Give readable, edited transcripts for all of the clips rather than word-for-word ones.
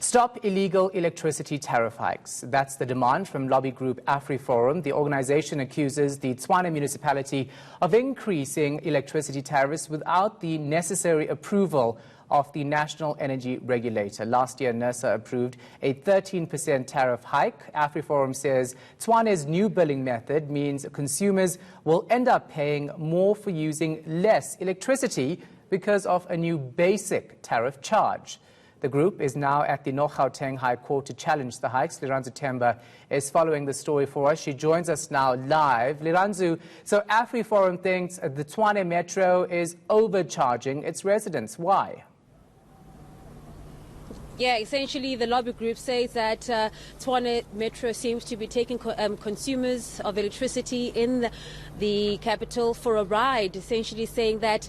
Stop illegal electricity tariff hikes. That's the demand from lobby group AfriForum. The organization accuses the Tshwane Municipality of increasing electricity tariffs without the necessary approval of the National Energy Regulator. Last year, NERSA approved a 13% tariff hike. AfriForum says Tshwane's new billing method means consumers will end up paying more for using less electricity because of a new basic tariff charge. The group is now at the North Gauteng High Court to challenge the hikes. Liranzu Temba is following the story for us. She joins us now live. Liranzu, so AfriForum thinks the Tshwane Metro is overcharging its residents. Why? Yeah, essentially the lobby group says that Tshwane Metro seems to be taking consumers of electricity in the capital for a ride, essentially saying that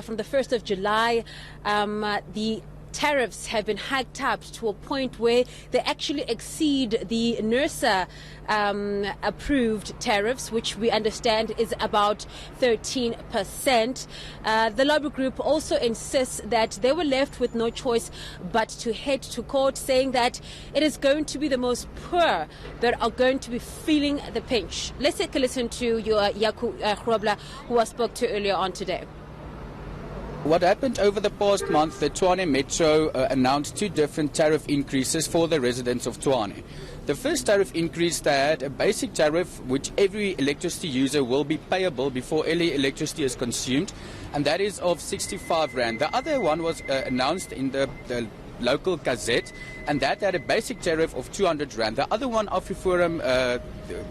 from the 1st of July, the tariffs have been hiked up to a point where they actually exceed the NERSA approved tariffs, which we understand is about 13%. The lobby group also insists that they were left with no choice but to head to court, saying that it is going to be the most poor that are going to be feeling the pinch. Let's take a listen to your Yaku Hrobla, who I spoke to earlier on today. What happened over the past month, the Tshwane Metro announced two different tariff increases for the residents of Tshwane. The first tariff increase, they had a basic tariff which every electricity user will be payable before any electricity is consumed, and that is of 65 Rand. The other one was announced in the local gazette, and that had a basic tariff of 200 Rand. The other one, AfriForum,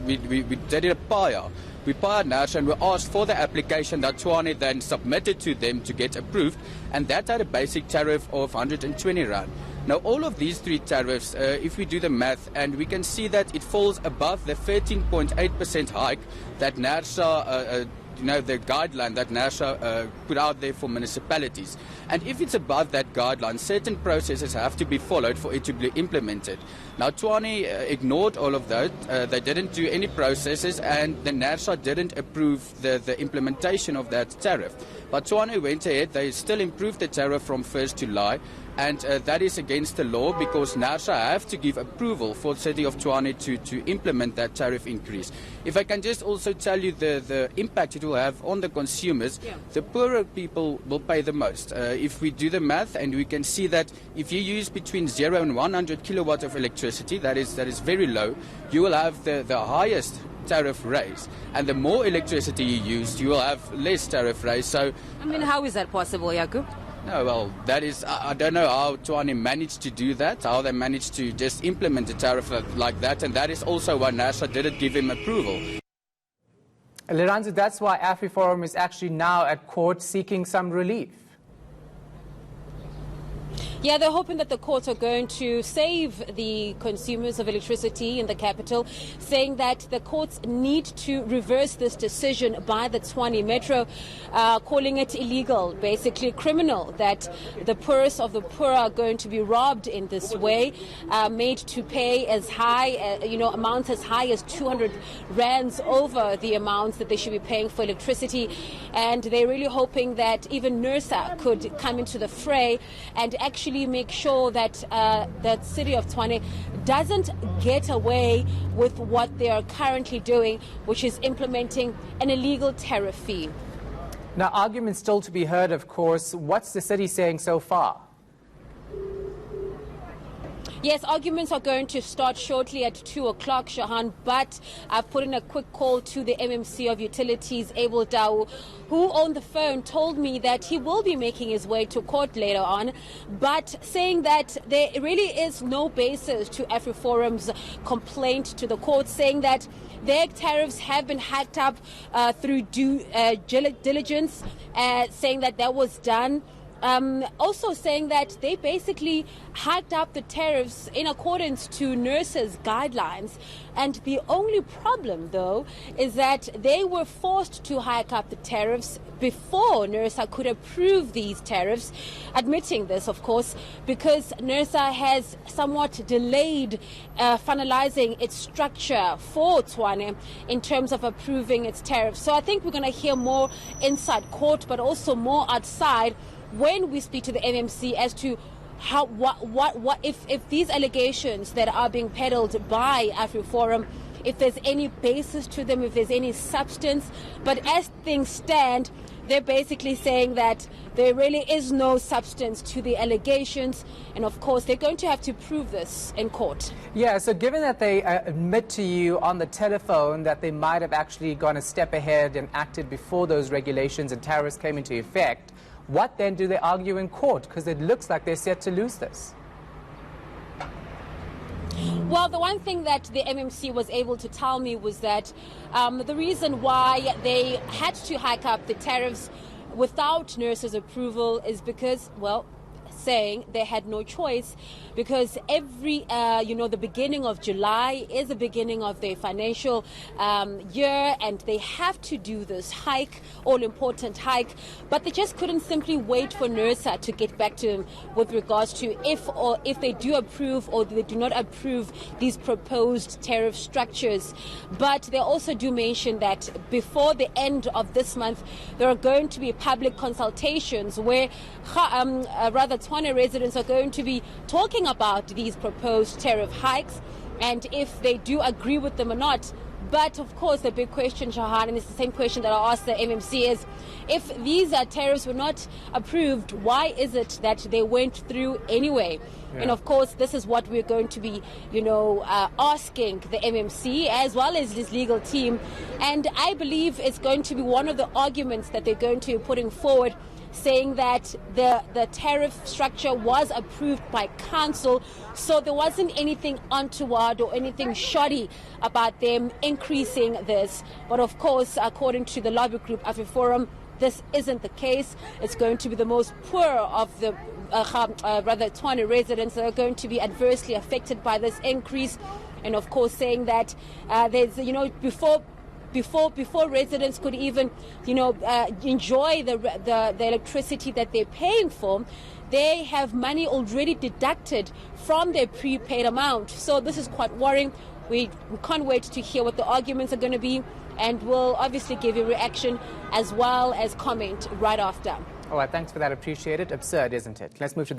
we did a PIA. We PIA'd NERSA and we asked for the application that Tshwane then submitted to them to get approved, and that had a basic tariff of 120 Rand. Now, all of these three tariffs, if we do the math, and we can see that it falls above the 13.8% hike that NERSA the guideline that NERSA put out there for municipalities. And if it's above that guideline, certain processes have to be followed for it to be implemented. Now, Tshwane ignored all of that. They didn't do any processes, and the NERSA didn't approve the implementation of that tariff. But Tshwane went ahead. They still improved the tariff from 1st July. And that is against the law, because NERSA have to give approval for the city of Tshwane to implement that tariff increase. If I can just also tell you the impact it will have on the consumers, the poorer people will pay the most. If we do the math, and we can see that if you use between 0 and 100 kilowatts of electricity, that is very low, you will have the highest tariff raise, and the more electricity you use, you will have less tariff raise. So, I mean, how is that possible, Yaku? No, well, that is, I don't know how Tshwane managed to do that, how they managed to just implement a tariff like that, and that is also why NERSA didn't give him approval. Liranzu, that's why AfriForum is actually now at court seeking some relief. Yeah, they're hoping that the courts are going to save the consumers of electricity in the capital, saying that the courts need to reverse this decision by the Tshwane Metro, calling it illegal, basically criminal, that the poorest of the poor are going to be robbed in this way, made to pay as high, amounts as high as 200 Rands over the amounts that they should be paying for electricity. And they're really hoping that even NERSA could come into the fray and actually make sure that the city of Tshwane doesn't get away with what they are currently doing, which is implementing an illegal tariff fee. Now, arguments still to be heard, of course. What's the city saying so far? Yes, arguments are going to start shortly at 2 o'clock, Shahan, but I've put in a quick call to the MMC of Utilities, Abel Dau, who on the phone told me that he will be making his way to court later on, but saying that there really is no basis to AfriForum's complaint to the court, saying that their tariffs have been hacked up through due diligence, saying that was done. Also saying that they basically hiked up the tariffs in accordance to NERSA's guidelines. And the only problem, though, is that they were forced to hike up the tariffs before NERSA could approve these tariffs, admitting this, of course, because NERSA has somewhat delayed finalizing its structure for Tshwane in terms of approving its tariffs. So I think we're going to hear more inside court, but also more outside when we speak to the MMC as to what if these allegations that are being peddled by AfriForum, if there's any basis to them, if there's any substance. But as things stand, they're basically saying that there really is no substance to the allegations. And of course, they're going to have to prove this in court. Yeah, so given that they admit to you on the telephone that they might have actually gone a step ahead and acted before those regulations and tariffs came into effect, what then do they argue in court? Because it looks like they're set to lose this. Well, the one thing that the MMC was able to tell me was that the reason why they had to hike up the tariffs without nurses' approval is because, well, saying they had no choice, because every, the beginning of July is the beginning of their financial year, and they have to do this hike, all-important hike, but they just couldn't simply wait for NERSA to get back to them with regards to if they do approve or they do not approve these proposed tariff structures. But they also do mention that before the end of this month, there are going to be public consultations where Tshwane residents are going to be talking about these proposed tariff hikes and if they do agree with them or not. But of course, the big question, Shahan, and it's the same question that I asked the MMC, is if these tariffs were not approved, why is it that they went through anyway? Yeah. And of course, this is what we're going to be, asking the MMC as well as this legal team. And I believe it's going to be one of the arguments that they're going to be putting forward, saying that the tariff structure was approved by council, so there wasn't anything untoward or anything shoddy about them increasing this. But of course, according to the lobby group AfriForum, this isn't the case. It's going to be the most poor of the Tshwane residents that are going to be adversely affected by this increase. And of course, saying that there's, before residents could even, enjoy the electricity that they're paying for, they have money already deducted from their prepaid amount. So this is quite worrying. We can't wait to hear what the arguments are going to be, and we'll obviously give you reaction as well as comment right after. All right, thanks for that. Appreciate it. Absurd, isn't it? Let's move to the